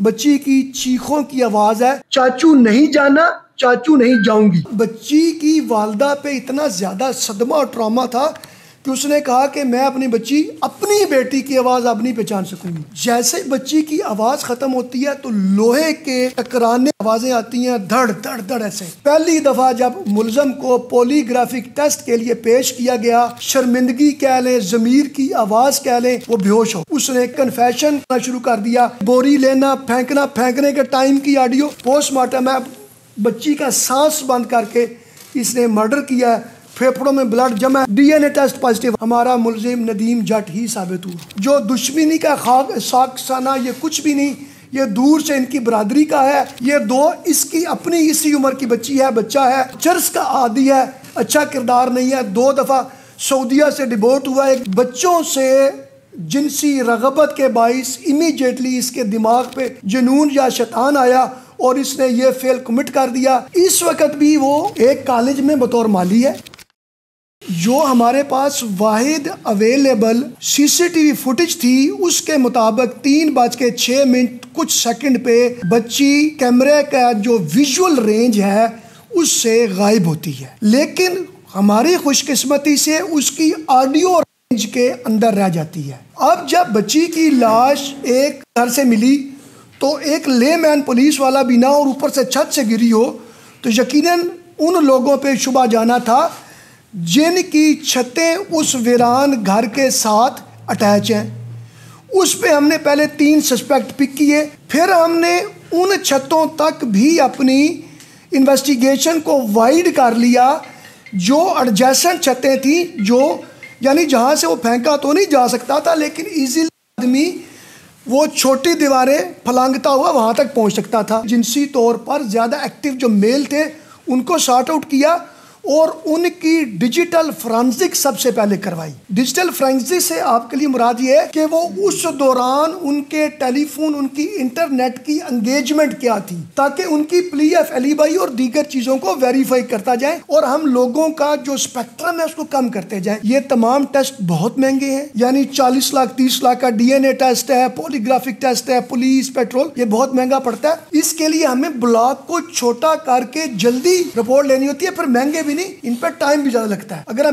بچی کی چیخوں کی آواز ہے، چاچو نہیں جانا، چاچو نہیں جاؤں گی۔ بچی کی والدہ پہ اتنا زیادہ صدمہ اور ٹراما تھا کہ اس نے کہا کہ میں اپنی بچی، اپنی بیٹی کی آواز اب نہیں پہچان سکوں گی۔ جیسے بچی کی آواز ختم ہوتی ہے تو لوہے کے ٹکرانے آوازیں آتی ہیں، دھڑ دھڑ دھڑ ایسے۔ پہلی دفعہ جب ملزم کو پولی گرافک ٹیسٹ کے لیے پیش کیا گیا، شرمندگی کہہ لیں، ضمیر کی آواز کہہ لیں، وہ بے ہوش ہو۔ اس نے کنفیشن شروع کر دیا، بوری لینا، پھینکنا، پھینکنے کے ٹائم کی آڈیو، پوسٹ مارٹم ہے، بچی کا سانس بند کر کے اس نے مرڈر کیا ہے، پھیپھڑوں میں بلڈ جمع، D N A test positive. ہمارا ملزم ندیم جٹ ہی ثابت ہوا۔ جو دشمنی کا ساکسانہ یہ کچھ بھی نہیں، یہ دور سے ان کی برادری کا ہے۔ یہ دو اس کی اپنی اسی عمر کی بچی ہے، بچہ ہے، چرس کا عادی ہے، اچھا کردار نہیں ہے، 2 دفعہ سعودیہ سے ڈیبورٹ ہوا ہے۔ بچوں سے جنسی رغبت کے باعث امیجیٹلی اس کے دماغ پہ جنون یا شیطان آیا اور اس نے یہ فعل کمٹ کر دیا۔ اس وقت بھی وہ ایک کالج میں بطور مالی ہے۔ جو ہمارے پاس واحد اویلیبل سی سی ٹی وی فوٹیج تھی اس کے مطابق 3:06 پہ بچی کیمرے کا جو ویژول رینج ہے اس سے غائب ہوتی ہے، لیکن ہماری خوش قسمتی سے اس کی آڈیو رینج کے اندر رہ جاتی ہے۔ اب جب بچی کی لاش ایک گھر سے ملی تو ایک لے مین پولیس والا بھی نہ اور اوپر سے چھت سے گری ہو تو یقیناً ان لوگوں پہ شبہ جانا تھا جن کی چھتیں اس ویران گھر کے ساتھ اٹیچ ہیں۔ اس پہ ہم نے پہلے 3 سسپیکٹ پک کیے، پھر ہم نے ان چھتوں تک بھی اپنی انویسٹیگیشن کو وائڈ کر لیا جو ایڈجیسنٹ چھتیں تھیں، جو یعنی جہاں سے وہ پھینکا تو نہیں جا سکتا تھا لیکن ایزیلی آدمی وہ چھوٹی دیواریں پھلانگتا ہوا وہاں تک پہنچ سکتا تھا۔ جنسی طور پر زیادہ ایکٹیو جو میل تھے ان کو سارٹ آؤٹ کیا اور ان کی ڈیجیٹل فرانزک سب سے پہلے کروائی۔ ڈیجیٹل فرانزک سے آپ کے لیے مراد یہ ہے کہ وہ اس دوران ان کے ٹیلی فون، ان کی انٹرنیٹ کی انگیجمنٹ کیا تھی، تاکہ ان کی پلی آف ایلیبائی اور دیگر چیزوں کو ویریفائی کرتا جائے اور ہم لوگوں کا جو اسپیکٹرم ہے اس کو کم کرتے جائیں۔ یہ تمام ٹیسٹ بہت مہنگے ہیں، یعنی 40 لاکھ 30 لاکھ کا ڈی این اے ٹیسٹ ہے، پولی گرافک ٹیسٹ ہے، پولیس پیٹرول، یہ بہت مہنگا پڑتا ہے۔ اس کے لیے ہمیں بلاک کو چھوٹا کر کے جلدی رپورٹ لینی ہوتی ہے، پھر مہنگے بھی نہیں، ان پہ ٹائم بھی زیادہ لگتا ہے۔ اگر ہم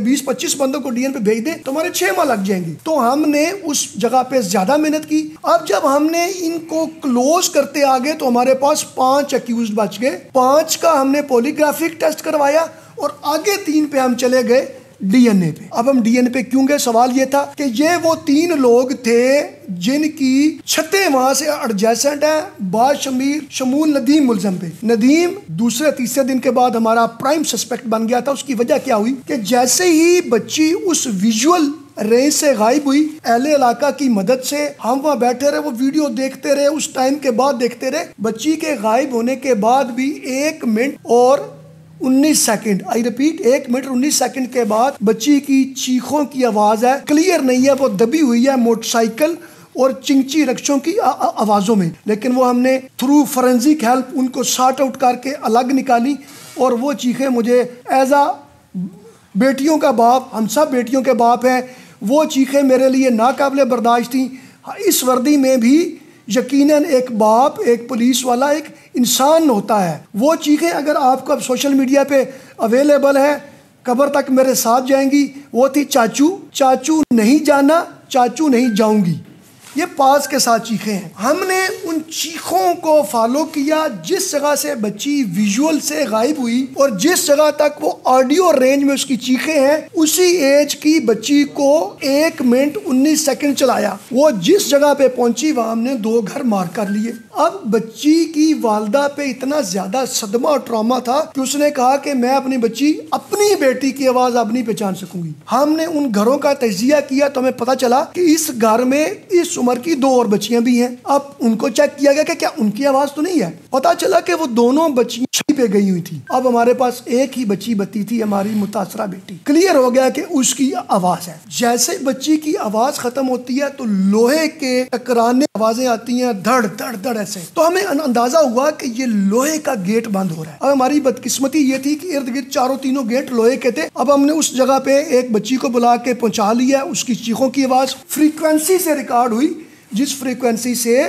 20-25 بندوں کو ڈی این پہ بھیج دیں تو ہمارے 6 ماہ لگ جائیں گے، تو ہم نے اس جگہ پہ زیادہ محنت کی۔ اب جب ہم نے ان کو کلوز کرتے آگے تو ہمارے پاس 5 ایکیوزڈ بچ گئے، 5 کا ہم نے پولی گرافک ٹیسٹ کروایا اور آگے 3 پہ ہم چلے گئے ڈی این اے پہ۔ اب ہم ڈی این اے پہ کیوں گئے؟ سوال یہ تھا کہ یہ وہ 3 لوگ تھے جن کی چھتیں وہاں سے ایڈجیسنٹ ہیں، شمول ندیم ملزم پہ۔ ندیم دوسرے تیسرے دن کے بعد ہمارا پرائم سسپیکٹ بن گیا تھا۔ اس کی وجہ کیا ہوئی کہ جیسے ہی بچی اس ویژول رینج سے غائب ہوئی، اہل علاقہ کی مدد سے ہم وہاں بیٹھے رہے، وہ ویڈیو دیکھتے رہے، اس ٹائم کے بعد دیکھتے رہے۔ بچی کے غائب ہونے کے بعد بھی 1 منٹ اور 19 second, I repeat 1 minute 19 second کے بعد بچی کی چیخوں کی آواز ہے، کلیئر نہیں ہے، وہ دبی ہوئی ہے موٹر سائیکل اور چنچی رکشوں کی آوازوں میں، لیکن وہ ہم نے تھرو فورینزک ہیلپ ان کو سارٹ آؤٹ کر کے الگ نکالی اور وہ چیخیں مجھے ایز بیٹیوں کا باپ، ہم سب بیٹیوں کے باپ ہیں، وہ چیخیں میرے لیے ناقابل برداشت تھیں۔ اس وردی میں بھی یقیناً ایک باپ، ایک پولیس والا، ایک انسان ہوتا ہے۔ وہ چیخیں اگر آپ کو اب سوشل میڈیا پہ اویلیبل ہے، قبر تک میرے ساتھ جائیں گی، وہ تھی چاچو، چاچو نہیں جانا، چاچو نہیں جاؤں گی، یہ پاس کے ساتھ چیخیں ہیں۔ ہم نے ان چیخوں کو فالو کیا جس جگہ سے بچی ویژول سے غائب ہوئی اور جس جگہ تک وہ آڈیو رینج میں اس کی چیخیں ہیں، اسی ایج کی بچی کو 1 منٹ 19 سیکنڈ چلایا۔ وہ جس جگہ پہ پہنچی وہاں ہم نے 2 گھر مار کر لیے۔ اب بچی کی والدہ پہ اتنا زیادہ صدمہ اور ٹراما تھا کہ اس نے کہا کہ میں اپنی بچی، اپنی بیٹی کی آواز اب نہیں پہچان سکوں گی۔ ہم نے ان گھروں کا تجزیہ کیا تو ہمیں پتہ چلا کہ اس گھر میں اس عمر کی 2 اور بچیاں بھی ہیں۔ اب ان کو چیک کیا گیا کہ کیا ان کی آواز تو نہیں ہے، پتہ چلا کہ وہ دونوں بچیاں پہ گئی ہوئی تھی۔ اب ہمارے پاس ایک ہی بچی بتی تھی، ہماری متاثرہ بیٹی۔ کلیئر ہو گیا کہ اس کی آواز ہے۔ جیسے بچی کی آواز ختم ہوتی ہے تو لوہے کے ٹکرانے آوازیں آتی ہیں، دھڑ دھڑ دھڑ ایسے، تو ہمیں اندازہ ہوا کہ یہ لوہے کا گیٹ بند ہو رہا ہے۔ اب ہماری بدقسمتی یہ تھی کہ ارد گرد چاروں تینوں گیٹ لوہے کے تھے۔ اب ہم نے اس جگہ پہ ایک بچی کو بلا کے پہنچا لیا، اس کی چیخوں کی آواز فریکوینسی سے ریکارڈ ہوئی، جس فریکوینسی سے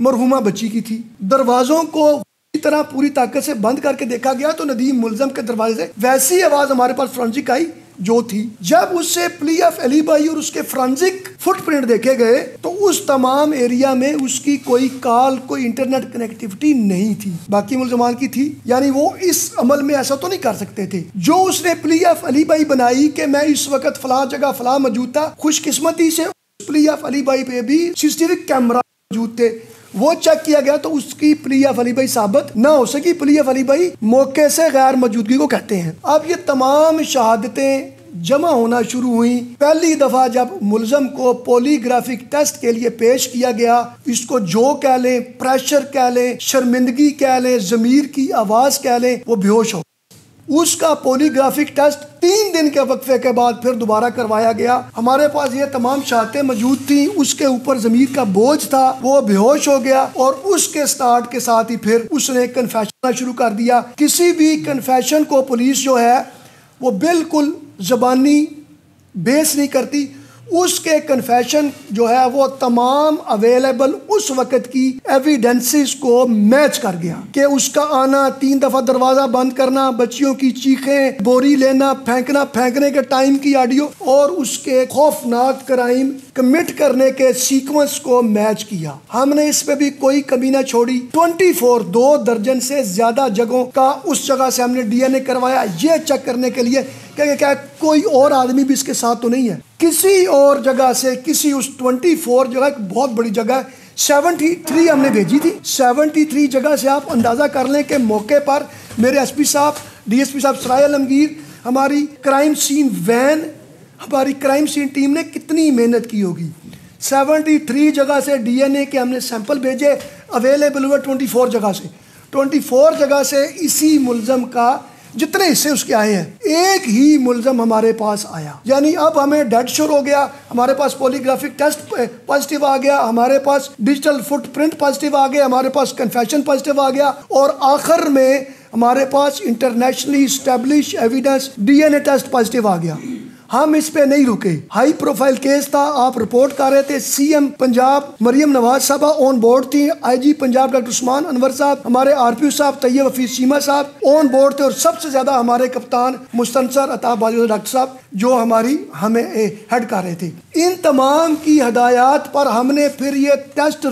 مرحومہ بچی کی تھی. دروازوں کو اسی طرح پوری طاقت سے بند کر کے دیکھا گیا تو ندیم ملزم کے دروازے سے ویسی آواز ہمارے پاس فرانزک آئی جو تھی. جب اس سے پلی آف علی بھائی اور اس کے فرانزک فٹ پرنٹ دیکھے گئے تو اس تمام ایریا میں اس کی کوئی کال، کوئی انٹرنیٹ کنیکٹیوٹی نہیں تھی. باقی ملزمان کی تھی، یعنی وہ اس عمل میں ایسا تو نہیں کر سکتے تھے. جو اس نے پلی آف علی بھائی بنائی کہ میں اس وقت فلاں جگہ فلاں موجود تھا، خوش قسمتی سے پلی آف علی بھائی پہ بھی سی سی ٹی وی کیمرہ موجود تھے. وہ چیک کیا گیا تو اس کی پلی آف علی بھائی ثابت نہ ہو سکی. پلی آف علی بھائی موقع سے غیر موجودگی کو کہتے ہیں. اب یہ تمام شہادتیں جمع ہونا شروع ہوئیں. پہلی دفعہ جب ملزم کو پولی گرافک ٹیسٹ کے لیے پیش کیا گیا، اس کو جو کہہ لیں، پریشر کہہ لیں، شرمندگی کہہ لیں، ضمیر کی آواز کہہ لیں، وہ بے ہوش ہو. اس کا پولی گرافک ٹیسٹ 3 دن کے وقفے کے بعد پھر دوبارہ کروایا گیا. ہمارے پاس یہ تمام شہادتیں موجود تھیں. اس کے اوپر ضمیر کا بوجھ تھا، وہ بے ہوش ہو گیا اور اس کے سٹارٹ کے ساتھ ہی پھر اس نے کنفیشن شروع کر دیا. کسی بھی کنفیشن کو پولیس جو ہے وہ بالکل زبانی بیس نہیں کرتی. اس کے کنفیشن جو ہے وہ تمام اویلیبل اس وقت کی ایویڈنسز کو میچ کر گیا کہ اس کا آنا، 3 دفعہ دروازہ بند کرنا، بچیوں کی چیخیں، بوری لینا، پھینکنے کے ٹائم کی آڈیو اور اس کے خوفناک کرائم کمٹ کرنے کے سیکوینس کو میچ کیا. ہم نے اس پہ بھی کوئی کمی نہ چھوڑی. 2 درجن سے زیادہ جگہوں کا اس جگہ سے ہم نے ڈی این اے کروایا، یہ چیک کرنے کے لیے کہ کیا کوئی اور آدمی بھی اس کے ساتھ تو نہیں ہے. کسی اور جگہ سے، کسی اس 24 جگہ، ایک بہت بڑی جگہ ہے، 73 ہم نے بھیجی تھی. 73 جگہ سے آپ اندازہ کر لیں کہ موقع پر میرے ایس پی صاحب، ڈی ایس پی صاحب سرائے عالمگیر، ہماری کرائم سین وین، ہماری کرائم سین ٹیم نے کتنی محنت کی ہوگی. 73 جگہ سے ڈی این اے کے ہم نے سیمپل بھیجے، اویلیبل ہوئے 24 جگہ سے. 24 جگہ سے اسی ملزم کا جتنے حصے اس کے آئے ہیں، ایک ہی ملزم ہمارے پاس آیا. یعنی اب ہمیں ڈیڈ شور ہو گیا، ہمارے پاس پولی گرافک ٹیسٹ پازیٹیو آ گیا، ہمارے پاس ڈیجیٹل فٹ پرنٹ پازیٹیو آ گیا، ہمارے پاس کنفیشن پازیٹیو آ گیا، اور آخر میں ہمارے پاس internationally established evidence D N A test positive آ گیا. ہم اس پہ نہیں رکے. ہائی پروفائل کیس تھا، آپ رپورٹ کر رہے تھے. سی ایم پنجاب مریم نواز صاحبہ آن بورڈ تھی، آئی جی پنجاب ڈاکٹر عثمان انور صاحب، ہمارے آر پی او صاحب طیب حفیظ چیمہ صاحب آن بورڈ تھے، اور سب سے زیادہ ہمارے کپتان مستنصر عطا باجوہ ڈاکٹر صاحب جو ہمیں ہیڈ کر رہے تھے. ان تمام کی ہدایات پر ہم نے پھر یہ ٹیسٹ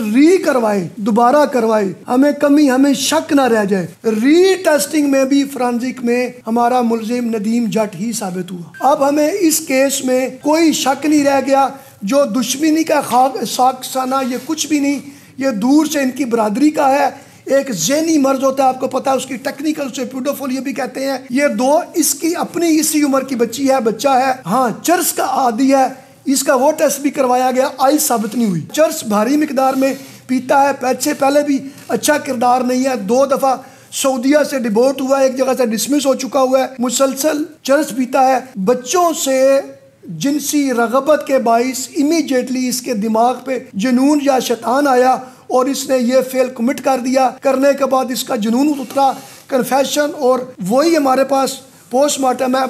کروائے، دوبارہ کروائے. ہمیں کمی، ہمیں شک نہ رہ جائے. ری ٹیسٹنگ میں بھی فرانزک میں ہمارا ملزم ندیم جٹ ہی ثابت ہوا. اب ہمیں اس کیس میں کوئی شک نہیں رہ گیا. جو دشمنی کا ساکسانہ یہ کچھ بھی نہیں، یہ دور سے ان کی برادری کا ہے. ایک ذہنی مرض ہوتا ہے، آپ کو پتا ہے، اس کی ٹیکنیکل سے پیڈوفیلیا بھی کہتے ہیں. یہ 2 اس کی اپنی اسی عمر کی بچی ہے، بچہ ہے، ہاں چرس کا عادی ہے. اس کا وہ ٹیسٹ بھی کروایا گیا، آئی ثابت نہیں ہوئی. چرس بھاری مقدار میں پیتا ہے، پیچھے پہلے بھی اچھا کردار نہیں ہے. 2 دفعہ سعودیہ سے ڈیبورٹ ہوا ہے، ایک جگہ سے ڈسمس ہو چکا ہوا ہے، مسلسل چرس پیتا ہے. بچوں سے جنسی رغبت کے باعث امیجیٹلی اس کے دماغ پہ جنون یا شیطان آیا اور اس نے یہ فعل کمٹ کر دیا. کرنے کے بعد اس کا جنون اترا، کنفیشن، اور وہی ہمارے پاس پوسٹ مارٹم ہے.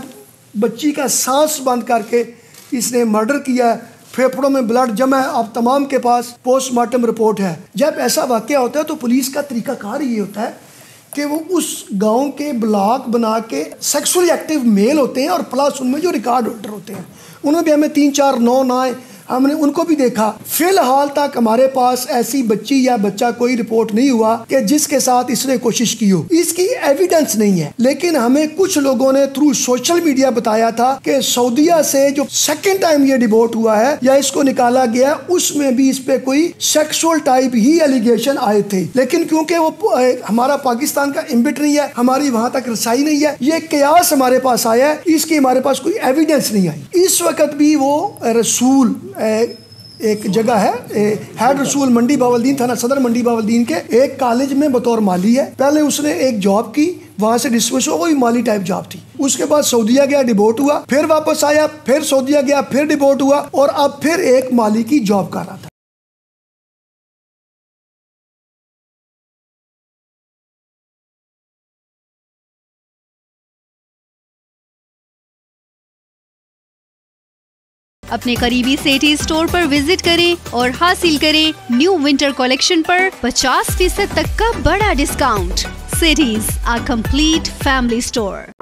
بچی کا سانس بند کر کے اس نے مرڈر کیا ہے، پھیپھڑوں میں بلڈ جمع ہے. اب تمام کے پاس پوسٹ مارٹم رپورٹ ہے. جب ایسا واقعہ ہوتا ہے تو پولیس کا طریقہ کار یہ ہوتا ہے کہ وہ اس گاؤں کے بلاک بنا کے سیکسولی ایکٹیو میل ہوتے ہیں اور پلس ان میں جو ریکارڈ ہولڈر ہوتے ہیں، انہوں بھی ہمیں 3-4 9 آئے، ہم نے ان کو بھی دیکھا. فی الحال تک ہمارے پاس ایسی بچی یا بچہ کوئی رپورٹ نہیں ہوا کہ جس کے ساتھ اس نے کوشش کی ہو. اس کی ایویڈنس نہیں ہے. لیکن ہمیں کچھ لوگوں نے تھرو سوشل میڈیا بتایا تھا کہ سعودیہ سے جو 2nd ٹائم یہ ڈیبورٹ ہوا ہے یا اس کو نکالا گیا، اس میں بھی اس پہ کوئی سیکسول ٹائپ ہی ایلیگیشن آئے تھے. لیکن کیونکہ وہ ہمارا پاکستان کا ایمبٹ نہیں ہے، ہماری وہاں تک رسائی نہیں ہے، یہ قیاس ہمارے پاس آیا ہے، اس کی ہمارے پاس کوئی ایویڈنس نہیں آئی. اس وقت بھی وہ رسول ایک جگہ ہے، ہیڈ رسول منڈی باولدین، تھانہ صدر منڈی باولدین کے ایک کالج میں بطور مالی ہے. پہلے اس نے ایک جاب کی، وہاں سے ڈسمس ہو گئی، مالی ٹائپ جاب تھی. اس کے بعد سعودیہ گیا، ڈیبورٹ ہوا، پھر واپس آیا، پھر سعودیہ گیا، پھر ڈیبورٹ ہوا، اور اب پھر ایک مالی کی جاب کر رہا تھا. اپنے قریبی سیٹھی اسٹور پر وزٹ کریں اور حاصل کریں نیو ونٹر کلیکشن پر 50% تک کا بڑا discount. سیٹھیز، a complete family store۔